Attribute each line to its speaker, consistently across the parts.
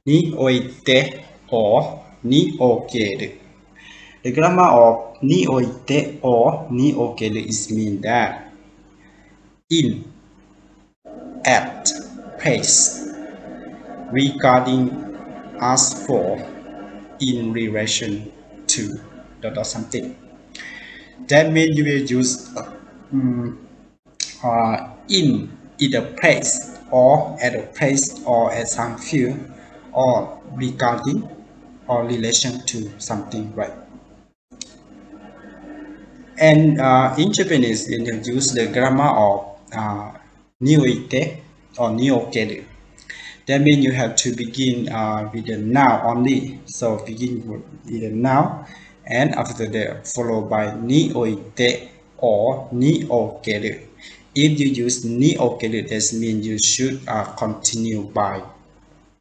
Speaker 1: NIOITE or nihongo. The grammar of NIOITE or nihongo is mean that in, at, place, regarding, as for, in relation to, something. That means you will use in either place or at a place or at some field or regarding or relation to something, right? And in Japanese, you use the grammar of NIOITE or nihongo. That means you have to begin with the noun only. So begin with the noun and after that followed by NIOITE or nihongo. If you use nihongo, that means you should continue by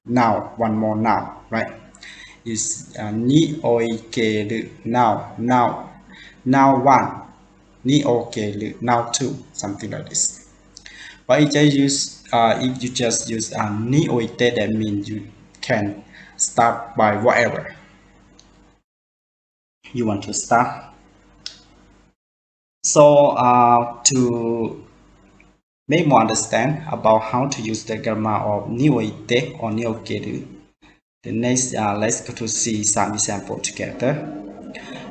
Speaker 1: noun, one more noun, right? Is nihongo, noun one, nihongo, noun two, something like this. But if you just use NIOITE, that means you can start by whatever you want to start. So to make more understand about how to use the grammar of NIOITE or nihongo, the next let's go to see some example together.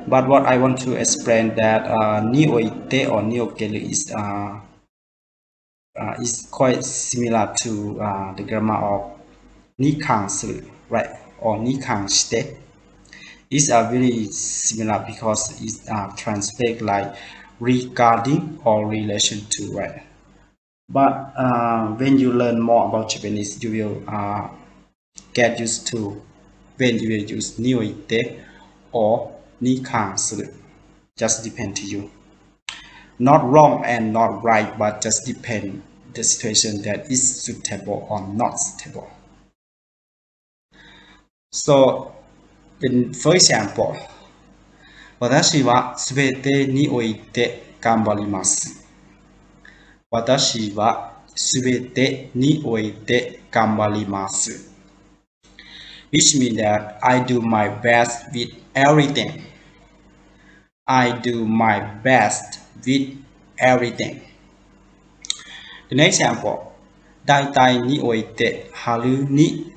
Speaker 1: But what I want to explain that NIOITE or nihongo is quite similar to the grammar of nikansu, right, or nikansite. It's very similar because it translates like regarding or relation to, right? But when you learn more about Japanese, you will get used to when you will use NIOITE or nikansu. Just depend to you. Not wrong and not right, but just depend the situation that is suitable or not suitable. So, for example, 私はすべてにおいて頑張ります。私はすべてにおいて頑張ります。Which means that I do my best with everything. I do my best with everything. The next example. 大体において春に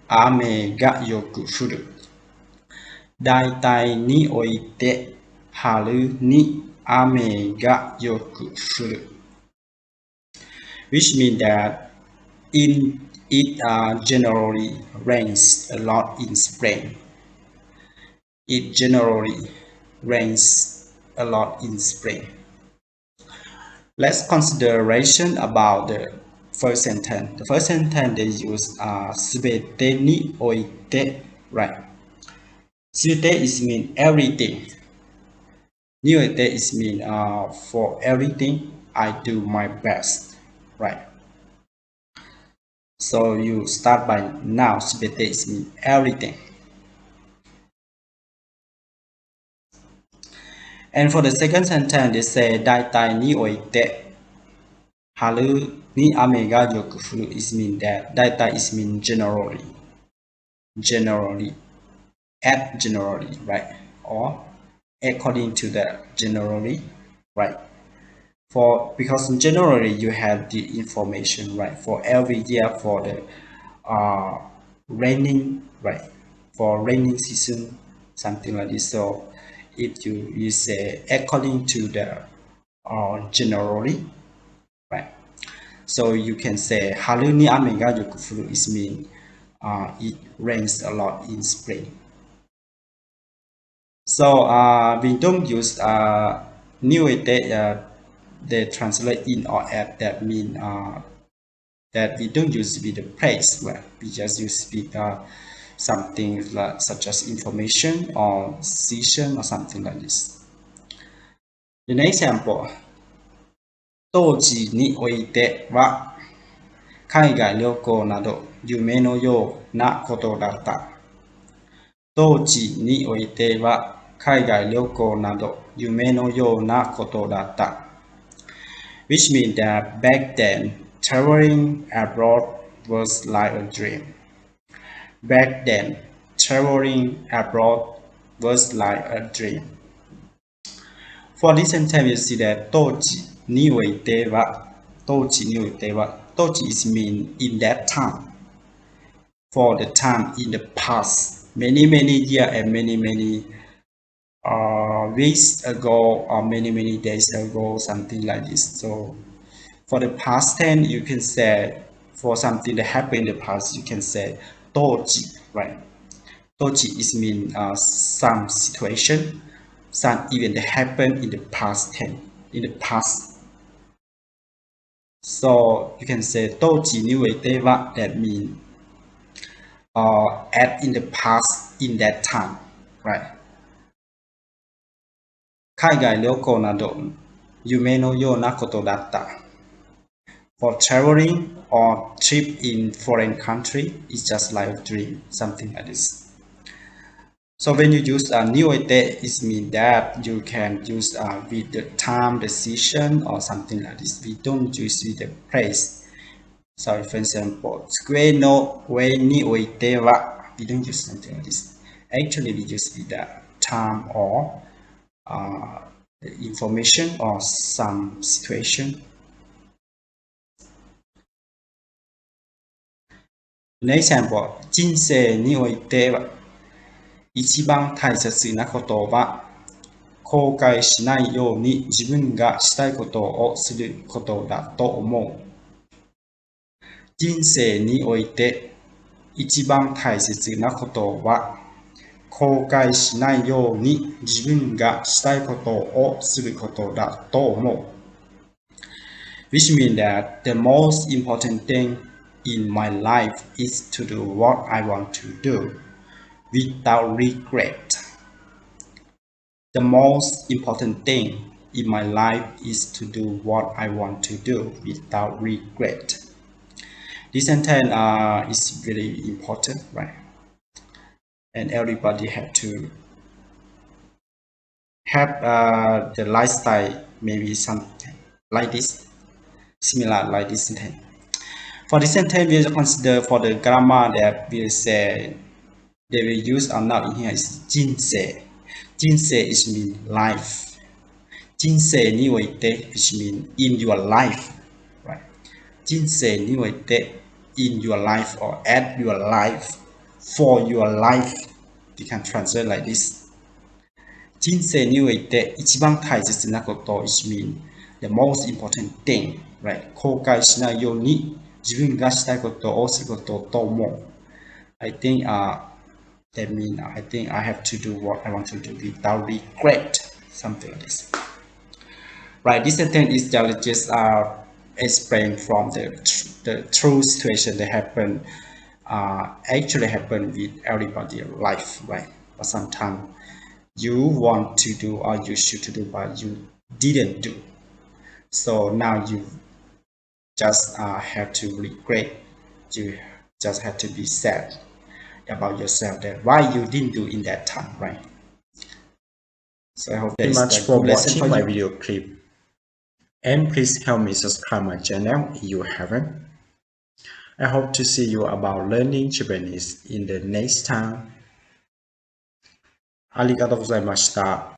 Speaker 1: 雨がよく降る。大体において春に雨がよく降る。Which means that it generally rains a lot in spring. It generally rains a lot in spring. Let's consideration about the first sentence. The first sentence they use すべてにおいて, right? すべて is mean everything. において is mean for everything I do my best, right? So you start by now. すべて is mean everything. And for the second sentence, they say 大体において春に雨がよく降る is mean that 大体 is mean generally, at generally, right? Or according to the generally, right? Because generally you have the information, right? For every year for the raining, right? For raining season, something like this. So if you say according to the generally, right? So you can say haru ni ame ga yoku furu is mean it rains a lot in spring. So we don't use NIOITE, they translate in or at, that mean that we don't use with the place, right? We just use with something like, such as information or season or something like this. The next example. 当時においては海外旅行など夢のようなことだった。当時においては海外旅行など夢のようなことだった。Which means that back then, traveling abroad was like a dream. Back then, traveling abroad was like a dream. For this sentence, you see that 当時においては Toji is mean in that time. For the time in the past, many years and many weeks ago or many days ago, something like this. So for the past tense, you can say for something that happened in the past, you can say Toji, right? Toji is mean some situation, some event that happened in the past tense, in the past. So you can say Toji ni uete wa, that means at in the past in that time, right? 海外旅行など夢のようなことだった。For traveling or trip in foreign country, it's just like a dream, something like this. So when you use a NIOITE, it means that you can use with the time, decision, or something like this. We don't use with the place. So for example, square no way NIOITE wa, we don't use something like this. Actually, we use with the time or information or some situation. Next example, 人生においては一番大切なことは後悔しないように自分がしたいことをすることだと思う。人生において一番大切なことは後悔しないように自分がしたいことをすることだと思う。Which means that the most important thing in my life is to do what I want to do without regret. The most important thing in my life is to do what I want to do without regret. This sentence is very important, right? And everybody have to have the lifestyle, maybe something like this, similar like this sentence. For this sentence, we consider for the grammar that we say they will use or not in here is 人生. 人生 is mean life. 人生において which mean in your life, right? 人生において in your life or at your life, for your life. You can translate like this. 人生において一番大切なこと is mean the most important thing, right? 後悔しないように自分がしたいことをすることと思う。I think that means I think I have to do what I want to do without regret, something like this. Right, this sentence is just explained from the true situation that happened, actually happened with everybody's life, right? But sometimes you want to do or you should do, but you didn't do. So now you just have to regret. You just have to be sad about yourself that why you didn't do in that time, right? So I hope that is
Speaker 2: much
Speaker 1: a
Speaker 2: for
Speaker 1: good lesson
Speaker 2: watching
Speaker 1: for
Speaker 2: my
Speaker 1: you.
Speaker 2: video clip, and please help me subscribe my channel if you haven't. I hope to see you about learning Japanese in the next time. ありがとうございました。